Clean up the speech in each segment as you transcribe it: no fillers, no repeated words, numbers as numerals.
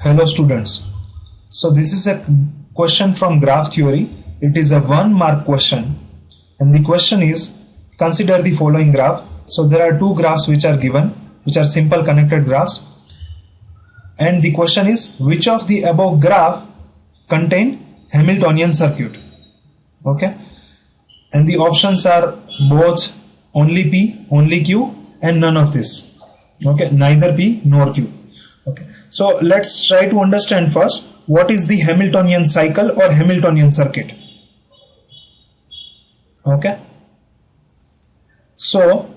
Hello students. So this is a question from graph theory. It is a 1 mark question and the question is, consider the following graph. So there are two graphs which are given, which are simple connected graphs, and the question is, which of the above graph contain Hamiltonian circuit? Okay, and the options are both only P, only Q, and none of this. Okay, neither P nor Q. Okay, so let's try to understand first what is the Hamiltonian cycle or Hamiltonian circuit. Okay, so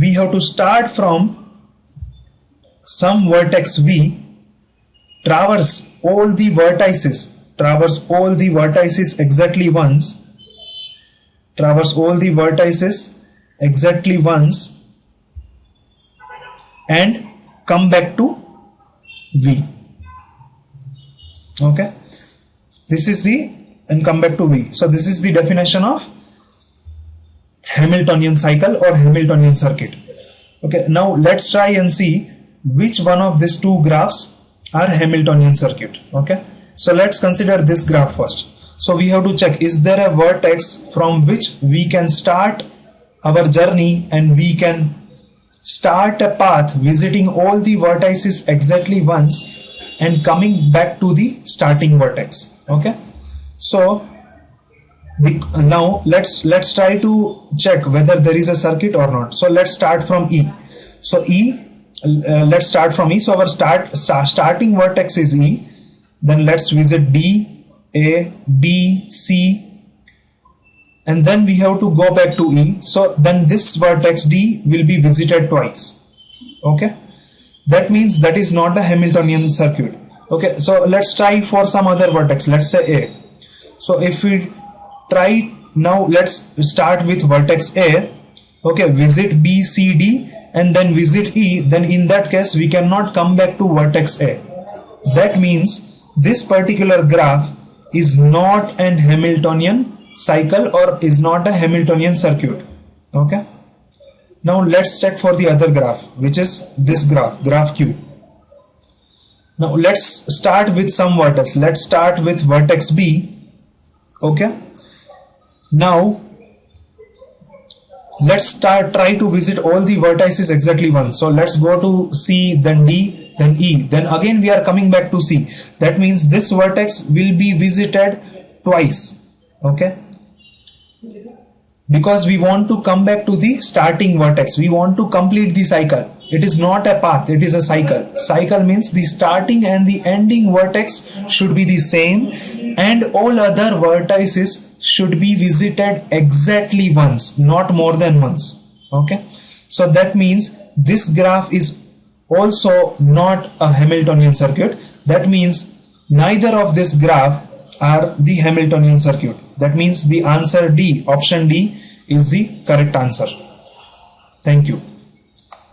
we have to start from some vertex V, traverse all the vertices exactly once, and come back to V. Okay, this is the, and come back to V. So this is the definition of Hamiltonian cycle or Hamiltonian circuit. Okay, now let's try and see which one of these two graphs are Hamiltonian circuit. Okay, so let's consider this graph first. So we have to check, is there a vertex from which we can start our journey and we can start a path visiting all the vertices exactly once and coming back to the starting vertex. Okay, so now let's try to check whether there is a circuit or not. So let's start from E. So let's start from E. So our starting vertex is E. Then let's visit D, A, B, C, and then we have to go back to E. So then this vertex D will be visited twice. Okay, that means that is not a Hamiltonian circuit. Okay, so let's try for some other vertex, let's say A. So if we try now, let's start with vertex A. Okay, visit B, C, D, and then visit E. Then in that case we cannot come back to vertex A. That means this particular graph is not an Hamiltonian cycle or is not a Hamiltonian circuit. Okay, now let's check for the other graph, which is this graph Q. Now let's start with some vertex. Let's start with vertex B. Okay, now let's try to visit all the vertices exactly once. So let's go to C, then D, then E, then again we are coming back to C. That means this vertex will be visited twice. Okay, because we want to come back to the starting vertex, we want to complete the cycle. It is not a path, it is a cycle. Cycle means the starting and the ending vertex should be the same and all other vertices should be visited exactly once, not more than once. Okay, so that means this graph is also not a Hamiltonian circuit. That means neither of this graph are the Hamiltonian circuit. That means the answer D, option D, is the correct answer. Thank you.